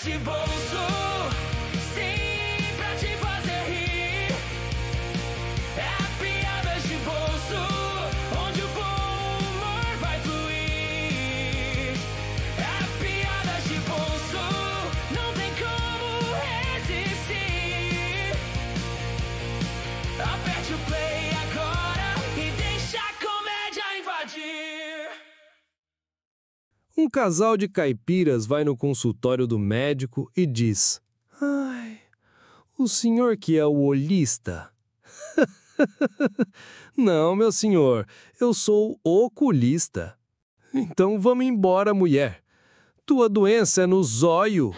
de bolso, sim, pra te fazer rir. É piadas de bolso, onde o bom humor vai fluir. É piadas de bolso, não tem como resistir. Aperte o play agora e deixa a comédia invadir. Um casal de caipiras vai no consultório do médico e diz: Ai, o senhor que é o olhista? Não, meu senhor, eu sou oculista. Então vamos embora, mulher. Tua doença é no zóio.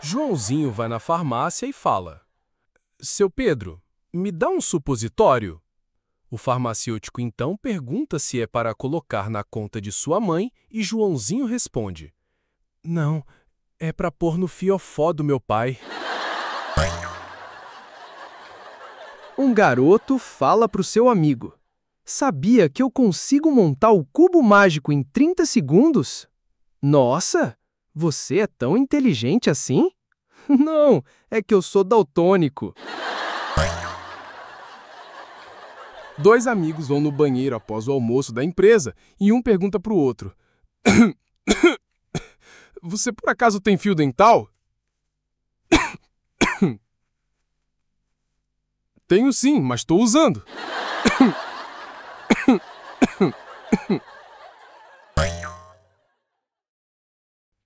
Joãozinho vai na farmácia e fala: Seu Pedro, me dá um supositório? O farmacêutico então pergunta se é para colocar na conta de sua mãe e Joãozinho responde: Não, é para pôr no fiofó do meu pai. Um garoto fala pro seu amigo: Sabia que eu consigo montar o cubo mágico em 30 segundos? Nossa, você é tão inteligente assim? Não, é que eu sou daltônico. Dois amigos vão no banheiro após o almoço da empresa e um pergunta para o outro: Você por acaso tem fio dental? Tenho sim, mas estou usando.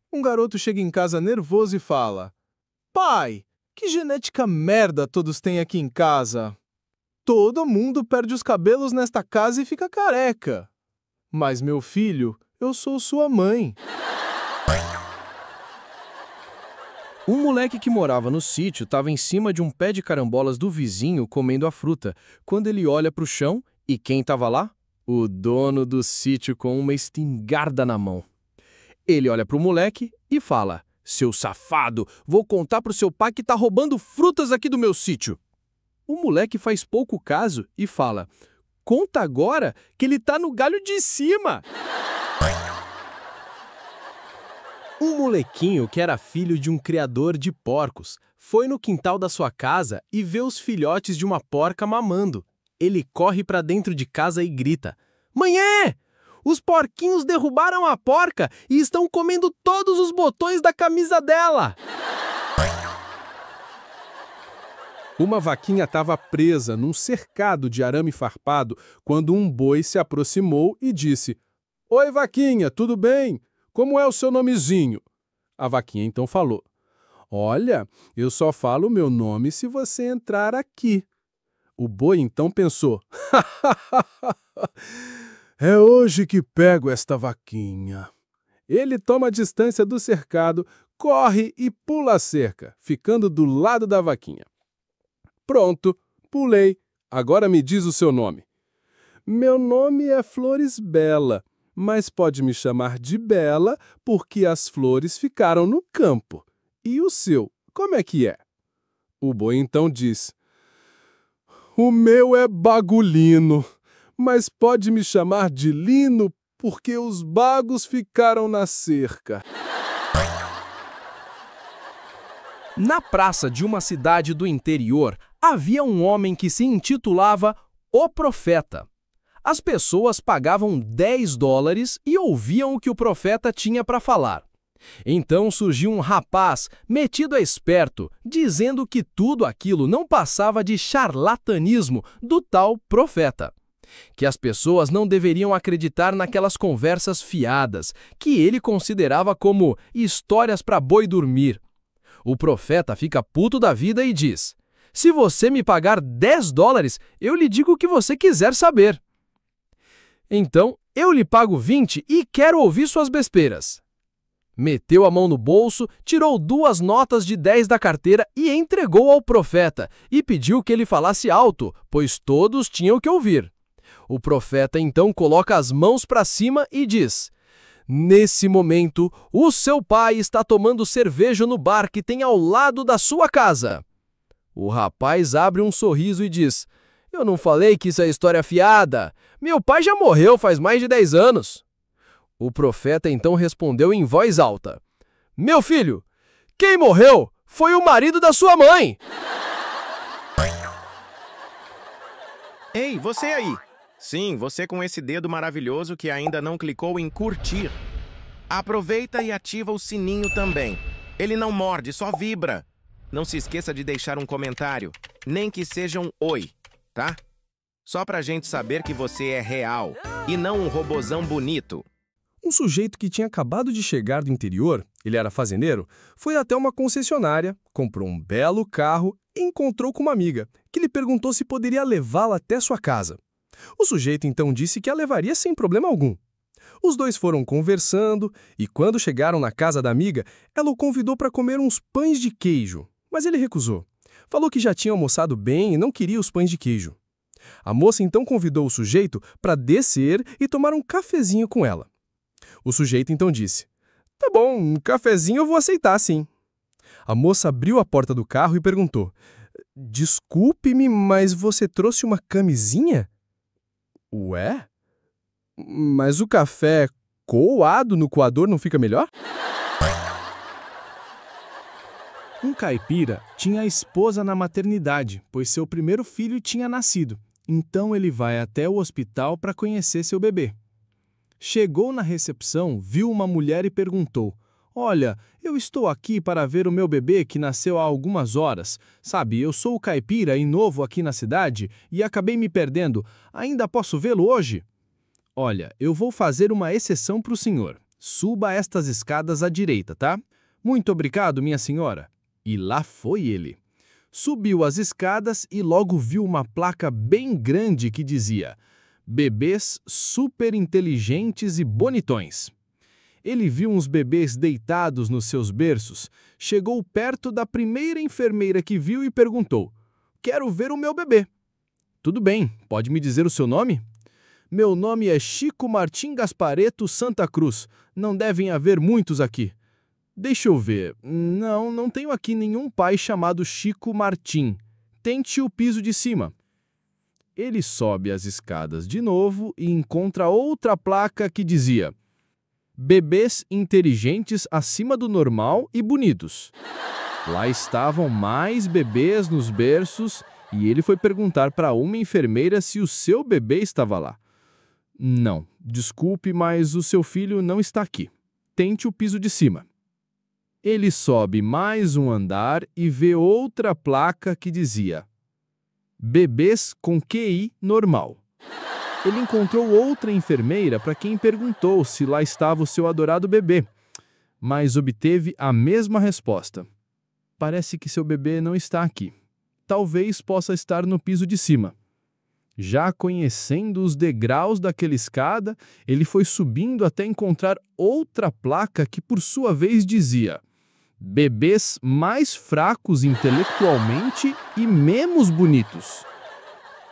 Um garoto chega em casa nervoso e fala: Pai, que genética merda todos têm aqui em casa? Todo mundo perde os cabelos nesta casa e fica careca. Mas, meu filho, eu sou sua mãe. Um moleque que morava no sítio estava em cima de um pé de carambolas do vizinho comendo a fruta, quando ele olha para o chão e quem estava lá? O dono do sítio com uma espingarda na mão. Ele olha para o moleque e fala: Seu safado, vou contar pro seu pai que tá roubando frutas aqui do meu sítio. O moleque faz pouco caso e fala: Conta agora que ele tá no galho de cima. Um molequinho que era filho de um criador de porcos foi no quintal da sua casa e vê os filhotes de uma porca mamando. Ele corre para dentro de casa e grita: Mãe, os porquinhos derrubaram a porca e estão comendo todos os botões da camisa dela. Uma vaquinha estava presa num cercado de arame farpado quando um boi se aproximou e disse: Oi, vaquinha, tudo bem? Como é o seu nomezinho? A vaquinha então falou: Olha, eu só falo o meu nome se você entrar aqui. O boi então pensou: É hoje que pego esta vaquinha. Ele toma a distância do cercado, corre e pula a cerca, ficando do lado da vaquinha. Pronto, pulei. Agora me diz o seu nome. Meu nome é Flores Bela, mas pode me chamar de Bela porque as flores ficaram no campo. E o seu, como é que é? O boi então diz: O meu é Bagulino, mas pode me chamar de Lino porque os bagos ficaram na cerca. Na praça de uma cidade do interior, havia um homem que se intitulava O Profeta. As pessoas pagavam $10 e ouviam o que o profeta tinha para falar. Então surgiu um rapaz metido a esperto, dizendo que tudo aquilo não passava de charlatanismo do tal profeta. Que as pessoas não deveriam acreditar naquelas conversas fiadas, que ele considerava como histórias para boi dormir. O profeta fica puto da vida e diz: Se você me pagar $10, eu lhe digo o que você quiser saber. Então, eu lhe pago 20 e quero ouvir suas besteiras. Meteu a mão no bolso, tirou 2 notas de 10 da carteira e entregou ao profeta, e pediu que ele falasse alto, pois todos tinham que ouvir. O profeta então coloca as mãos para cima e diz: Nesse momento, o seu pai está tomando cerveja no bar que tem ao lado da sua casa. O rapaz abre um sorriso e diz: Eu não falei que isso é história fiada. Meu pai já morreu faz mais de 10 anos. O profeta então respondeu em voz alta: Meu filho, quem morreu foi o marido da sua mãe. Ei, você aí! Sim, você com esse dedo maravilhoso que ainda não clicou em curtir. Aproveita e ativa o sininho também. Ele não morde, só vibra. Não se esqueça de deixar um comentário, nem que seja um oi, tá? Só pra gente saber que você é real e não um robozão bonito. Um sujeito que tinha acabado de chegar do interior, ele era fazendeiro, foi até uma concessionária, comprou um belo carro e encontrou com uma amiga, que lhe perguntou se poderia levá-la até sua casa. O sujeito então disse que a levaria sem problema algum. Os dois foram conversando e quando chegaram na casa da amiga, ela o convidou para comer uns pães de queijo, mas ele recusou. Falou que já tinha almoçado bem e não queria os pães de queijo. A moça então convidou o sujeito para descer e tomar um cafezinho com ela. O sujeito então disse: Tá bom, um cafezinho eu vou aceitar, sim. A moça abriu a porta do carro e perguntou: Desculpe-me, mas você trouxe uma camisinha? Ué? Mas o café coado no coador não fica melhor? Um caipira tinha a esposa na maternidade, pois seu primeiro filho tinha nascido. Então ele vai até o hospital para conhecer seu bebê. Chegou na recepção, viu uma mulher e perguntou: Olha, eu estou aqui para ver o meu bebê que nasceu há algumas horas. Sabe, eu sou o caipira e novo aqui na cidade e acabei me perdendo. Ainda posso vê-lo hoje? Olha, eu vou fazer uma exceção para o senhor. Suba estas escadas à direita, tá? Muito obrigado, minha senhora. E lá foi ele. Subiu as escadas e logo viu uma placa bem grande que dizia: Bebês super inteligentes e bonitões. Ele viu uns bebês deitados nos seus berços, chegou perto da primeira enfermeira que viu e perguntou: Quero ver o meu bebê. Tudo bem, pode me dizer o seu nome? Meu nome é Chico Martim Gaspareto Santa Cruz. Não devem haver muitos aqui. Deixa eu ver. Não tenho aqui nenhum pai chamado Chico Martim. Tente o piso de cima. Ele sobe as escadas de novo e encontra outra placa que dizia: Bebês inteligentes acima do normal e bonitos. Lá estavam mais bebês nos berços e ele foi perguntar para uma enfermeira se o seu bebê estava lá. Não, desculpe, mas o seu filho não está aqui. Tente o piso de cima. Ele sobe mais um andar e vê outra placa que dizia: Bebês com QI normal. Ele encontrou outra enfermeira para quem perguntou se lá estava o seu adorado bebê, mas obteve a mesma resposta. Parece que seu bebê não está aqui. Talvez possa estar no piso de cima. Já conhecendo os degraus daquela escada, ele foi subindo até encontrar outra placa que, por sua vez, dizia: Bebês mais fracos intelectualmente e menos bonitos.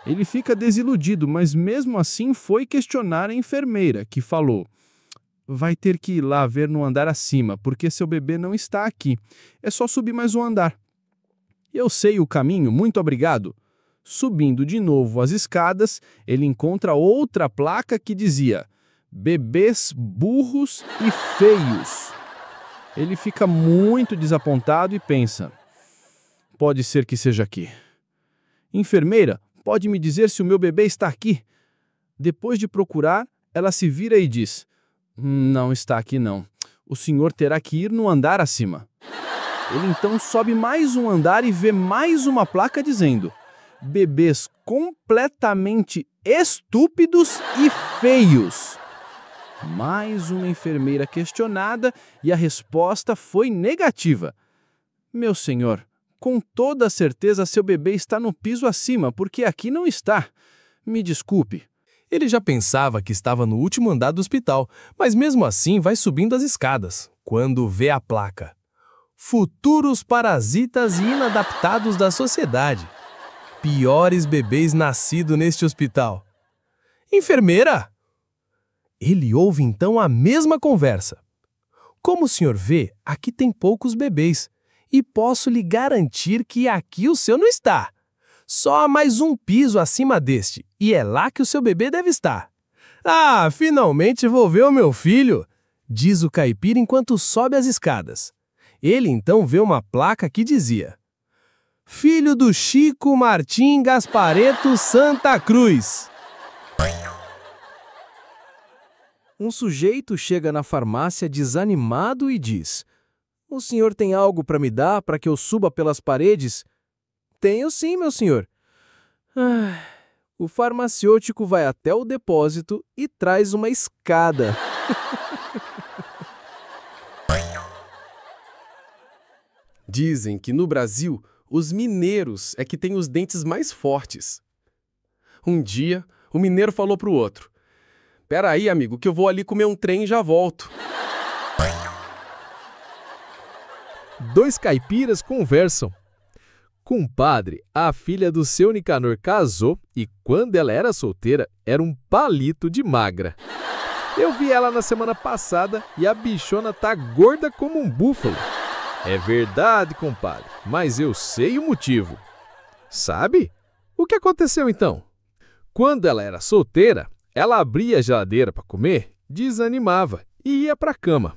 Ele fica desiludido, mas mesmo assim foi questionar a enfermeira, que falou: Vai ter que ir lá ver no andar acima, porque seu bebê não está aqui. É só subir mais um andar. Eu sei o caminho, muito obrigado. Subindo de novo as escadas, ele encontra outra placa que dizia: Bebês burros e feios. Ele fica muito desapontado e pensa: Pode ser que seja aqui. Enfermeira, pode me dizer se o meu bebê está aqui? Depois de procurar, ela se vira e diz: Não está aqui não. O senhor terá que ir no andar acima. Ele então sobe mais um andar e vê mais uma placa dizendo: Bebês completamente estúpidos e feios. Mais uma enfermeira questionada e a resposta foi negativa. Meu senhor, com toda certeza seu bebê está no piso acima, porque aqui não está. Me desculpe. Ele já pensava que estava no último andar do hospital, mas mesmo assim vai subindo as escadas, quando vê a placa: Futuros parasitas e inadaptados da sociedade. Piores bebês nascidos neste hospital. Enfermeira! Ele ouve então a mesma conversa. Como o senhor vê, aqui tem poucos bebês. E posso lhe garantir que aqui o seu não está. Só há mais um piso acima deste, e é lá que o seu bebê deve estar. Ah, finalmente vou ver o meu filho, diz o caipira enquanto sobe as escadas. Ele então vê uma placa que dizia: Filho do Chico Martim Gaspareto Santa Cruz. Um sujeito chega na farmácia desanimado e diz: O senhor tem algo para me dar para que eu suba pelas paredes? Tenho sim, meu senhor. O farmacêutico vai até o depósito e traz uma escada. Dizem que no Brasil, os mineiros é que têm os dentes mais fortes. Um dia, o mineiro falou para o outro: Pera aí, amigo, que eu vou ali comer um trem e já volto. Dois caipiras conversam. Compadre, a filha do seu Nicanor casou e quando ela era solteira, era um palito de magra. Eu vi ela na semana passada e a bichona tá gorda como um búfalo. É verdade, compadre, mas eu sei o motivo. Sabe? O que aconteceu então? Quando ela era solteira, ela abria a geladeira para comer, desanimava e ia para a cama.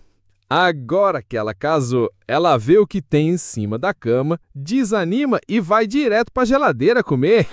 Agora que ela casou, ela vê o que tem em cima da cama, desanima e vai direto para a geladeira comer.